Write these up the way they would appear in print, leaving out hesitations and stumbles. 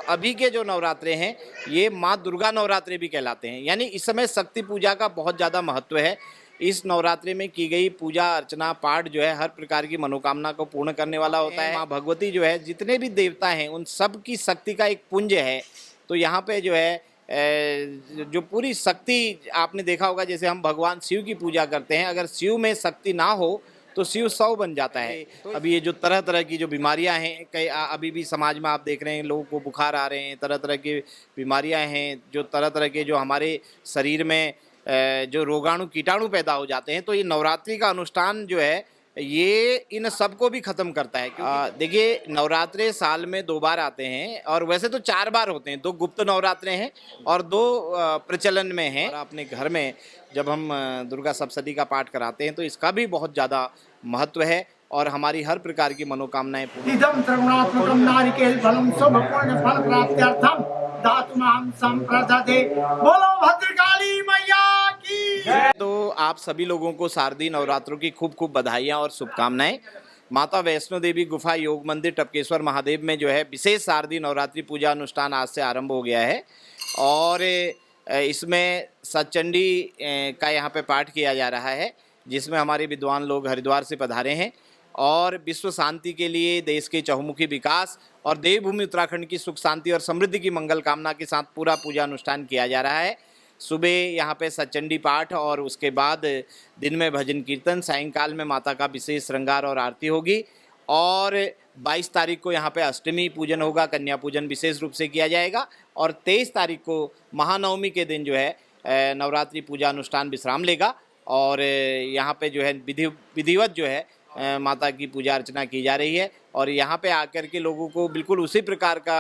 अभी के जो नवरात्रे हैं ये माँ दुर्गा नवरात्रे भी कहलाते हैं, यानी इस समय शक्ति पूजा का बहुत ज़्यादा महत्व है। इस नवरात्रि में की गई पूजा अर्चना पाठ जो है हर प्रकार की मनोकामना को पूर्ण करने वाला होता है। माँ भगवती जो है जितने भी देवता हैं उन सब की शक्ति का एक पुंज है। तो यहाँ पे जो है जो पूरी शक्ति आपने देखा होगा, जैसे हम भगवान शिव की पूजा करते हैं, अगर शिव में शक्ति ना हो तो शिव 100 बन जाता है। तो अभी ये जो तरह तरह की जो बीमारियां हैं, कई अभी भी समाज में आप देख रहे हैं लोगों को बुखार आ रहे हैं, तरह तरह की बीमारियां हैं, जो तरह तरह के जो हमारे शरीर में जो रोगाणु कीटाणु पैदा हो जाते हैं। तो ये नवरात्रि का अनुष्ठान जो है ये इन सबको भी खत्म करता है। देखिए, नवरात्रे साल में 2 बार आते हैं और वैसे तो 4 बार होते हैं। 2 गुप्त नवरात्रे हैं और 2 प्रचलन में हैं। और अपने घर में जब हम दुर्गा सप्तशती का पाठ कराते हैं तो इसका भी बहुत ज़्यादा महत्व है और हमारी हर प्रकार की मनोकामनाएं पूरी। इदं त्रिगुणात्मकं नारिकेल फलं शुभपूर्ण फल प्राप्त्यर्थम धातुमहं संप्रदते। बोलो भद्रकाली मैया की। तो आप सभी लोगों को शारदीय नवरात्रों की खूब खूब बधाइयाँ और शुभकामनाएं। माता वैष्णो देवी गुफा योग मंदिर टपकेश्वर महादेव में जो है विशेष शारदीय नवरात्रि पूजा अनुष्ठान आज से आरंभ हो गया है और इसमें सतचंडी का यहाँ पे पाठ किया जा रहा है, जिसमें हमारे विद्वान लोग हरिद्वार से पधारे हैं और विश्व शांति के लिए, देश के चहुमुखी विकास और देवभूमि उत्तराखंड की सुख शांति और समृद्धि की मंगल कामना के साथ पूरा पूजा अनुष्ठान किया जा रहा है। सुबह यहाँ पे सतचंडी पाठ और उसके बाद दिन में भजन कीर्तन, सायंकाल में माता का विशेष श्रृंगार और आरती होगी और 22 तारीख को यहाँ पे अष्टमी पूजन होगा, कन्या पूजन विशेष रूप से किया जाएगा और 23 तारीख को महानवमी के दिन जो है नवरात्रि पूजा अनुष्ठान विश्राम लेगा और यहाँ पे जो है विधिवत जो है माता की पूजा अर्चना की जा रही है और यहाँ पे आकर के लोगों को बिल्कुल उसी प्रकार का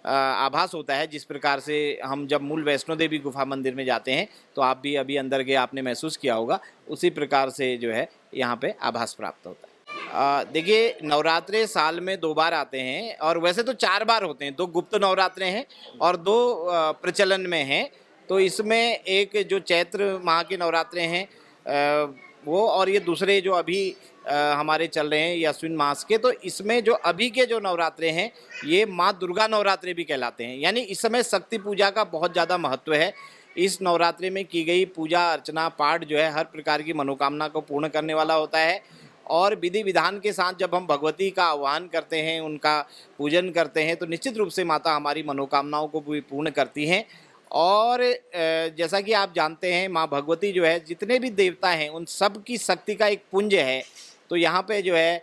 आभास होता है जिस प्रकार से हम जब मूल वैष्णो देवी गुफा मंदिर में जाते हैं तो आप भी अभी अंदर गए आपने महसूस किया होगा, उसी प्रकार से जो है यहाँ पे आभास प्राप्त होता है। देखिए, नवरात्रे साल में 2 बार आते हैं और वैसे तो 4 बार होते हैं। 2 गुप्त नवरात्रे हैं और 2 प्रचलन में हैं। तो इसमें एक जो चैत्र माह के नवरात्रे हैं वो और ये दूसरे जो अभी हमारे चल रहे हैं ये अश्विन मास के। तो इसमें जो अभी के जो नवरात्रे हैं ये माँ दुर्गा नवरात्रे भी कहलाते हैं, यानी इस समय शक्ति पूजा का बहुत ज़्यादा महत्व है। इस नवरात्रि में की गई पूजा अर्चना पाठ जो है हर प्रकार की मनोकामना को पूर्ण करने वाला होता है और विधि विधान के साथ जब हम भगवती का आह्वान करते हैं, उनका पूजन करते हैं तो निश्चित रूप से माता हमारी मनोकामनाओं को भी पूर्ण करती हैं। और जैसा कि आप जानते हैं माँ भगवती जो है जितने भी देवता हैं उन सब की शक्ति का एक पुंज है। तो यहाँ पे जो है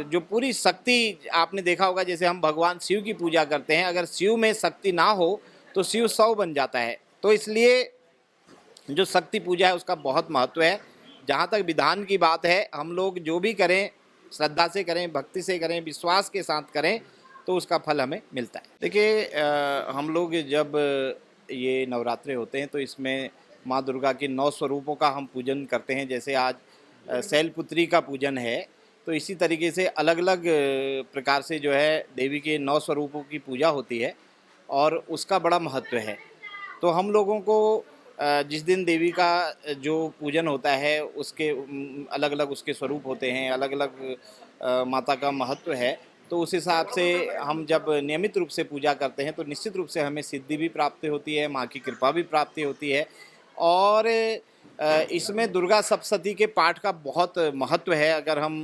जो पूरी शक्ति आपने देखा होगा, जैसे हम भगवान शिव की पूजा करते हैं, अगर शिव में शक्ति ना हो तो शिव 100 बन जाता है। तो इसलिए जो शक्ति पूजा है उसका बहुत महत्व है। जहाँ तक विधान की बात है, हम लोग जो भी करें श्रद्धा से करें, भक्ति से करें, विश्वास के साथ करें तो उसका फल हमें मिलता है। देखिए, हम लोग जब ये नवरात्रे होते हैं तो इसमें माँ दुर्गा के 9 स्वरूपों का हम पूजन करते हैं। जैसे आज शैलपुत्री का पूजन है, तो इसी तरीके से अलग अलग प्रकार से जो है देवी के 9 स्वरूपों की पूजा होती है और उसका बड़ा महत्व है। तो हम लोगों को जिस दिन देवी का जो पूजन होता है उसके अलग अलग उसके स्वरूप होते हैं, अलग अलग माता का महत्व है। तो उस हिसाब से हम जब नियमित रूप से पूजा करते हैं तो निश्चित रूप से हमें सिद्धि भी प्राप्ति होती है, माँ की कृपा भी प्राप्ति होती है। और इसमें दुर्गा सप्तशती के पाठ का बहुत महत्व है। अगर हम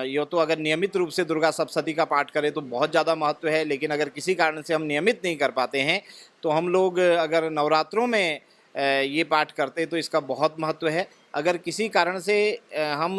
यो तो अगर नियमित रूप से दुर्गा सप्तशती का पाठ करें तो बहुत ज़्यादा महत्व है, लेकिन अगर किसी कारण से हम नियमित नहीं कर पाते हैं तो हम लोग अगर नवरात्रों में ये पाठ करते तो इसका बहुत महत्व है। अगर किसी कारण से हम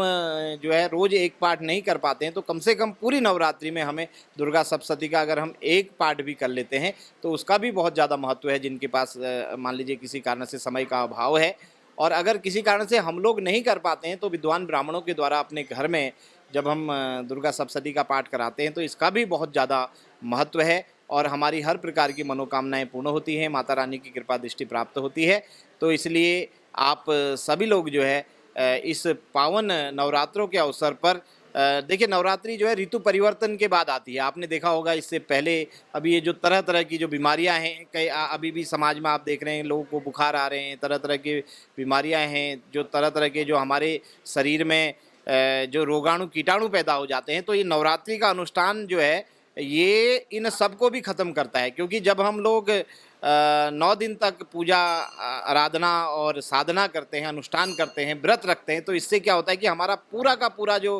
जो है रोज़ एक पाठ नहीं कर पाते हैं तो कम से कम पूरी नवरात्रि में हमें दुर्गा सप्तशती का अगर हम एक पाठ भी कर लेते हैं तो उसका भी बहुत ज़्यादा महत्व है। जिनके पास मान लीजिए किसी कारण से समय का अभाव है और अगर किसी कारण से हम लोग नहीं कर पाते हैं तो विद्वान ब्राह्मणों के द्वारा अपने घर में जब हम दुर्गा सप्तशती का पाठ कराते हैं तो इसका भी बहुत ज़्यादा महत्व है और हमारी हर प्रकार की मनोकामनाएं पूर्ण होती हैं, माता रानी की कृपा दृष्टि प्राप्त होती है। तो इसलिए आप सभी लोग जो है इस पावन नवरात्रों के अवसर पर देखिए, नवरात्रि जो है ऋतु परिवर्तन के बाद आती है। आपने देखा होगा इससे पहले अभी ये जो तरह तरह की जो बीमारियां हैं, कई अभी भी समाज में आप देख रहे हैं लोगों को बुखार आ रहे हैं, तरह तरह की बीमारियां हैं, जो तरह तरह के जो हमारे शरीर में जो रोगाणु कीटाणु पैदा हो जाते हैं। तो ये नवरात्रि का अनुष्ठान जो है ये इन सबको भी ख़त्म करता है। क्योंकि जब हम लोग 9 दिन तक पूजा आराधना और साधना करते हैं, अनुष्ठान करते हैं, व्रत रखते हैं, तो इससे क्या होता है कि हमारा पूरा का पूरा जो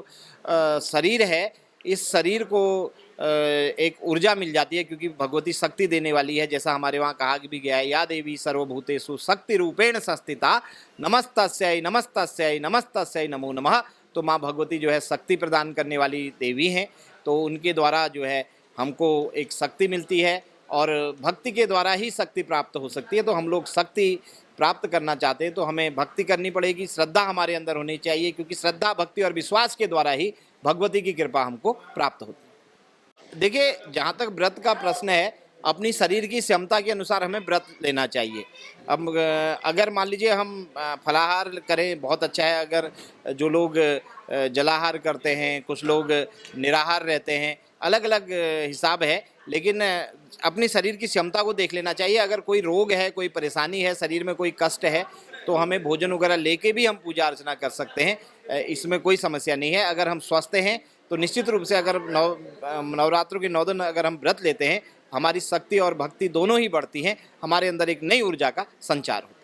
शरीर है, इस शरीर को एक ऊर्जा मिल जाती है। क्योंकि भगवती शक्ति देने वाली है, जैसा हमारे वहाँ कहा भी गया है, या देवी सर्वभूतेषु शक्ति रूपेण संस्थिता नमस्तस्यै नमस्तस्यै नमस्तस्यै नमो नमः। तो माँ भगवती जो है शक्ति प्रदान करने वाली देवी हैं, तो उनके द्वारा जो है हमको एक शक्ति मिलती है और भक्ति के द्वारा ही शक्ति प्राप्त हो सकती है। तो हम लोग शक्ति प्राप्त करना चाहते हैं तो हमें भक्ति करनी पड़ेगी, श्रद्धा हमारे अंदर होनी चाहिए, क्योंकि श्रद्धा, भक्ति और विश्वास के द्वारा ही भगवती की कृपा हमको प्राप्त होती है। देखिए, जहाँ तक व्रत का प्रश्न है, अपनी शरीर की क्षमता के अनुसार हमें व्रत लेना चाहिए। अब अगर मान लीजिए हम फलाहार करें, बहुत अच्छा है। अगर जो लोग जलाहार करते हैं, कुछ लोग निराहार रहते हैं, अलग अलग हिसाब है, लेकिन अपनी शरीर की क्षमता को देख लेना चाहिए। अगर कोई रोग है, कोई परेशानी है, शरीर में कोई कष्ट है, तो हमें भोजन वगैरह लेके भी हम पूजा अर्चना कर सकते हैं, इसमें कोई समस्या नहीं है। अगर हम स्वस्थ हैं तो निश्चित रूप से अगर नवरात्रों के 9 दिन अगर हम व्रत लेते हैं, हमारी शक्ति और भक्ति दोनों ही बढ़ती हैं, हमारे अंदर एक नई ऊर्जा का संचार होता है।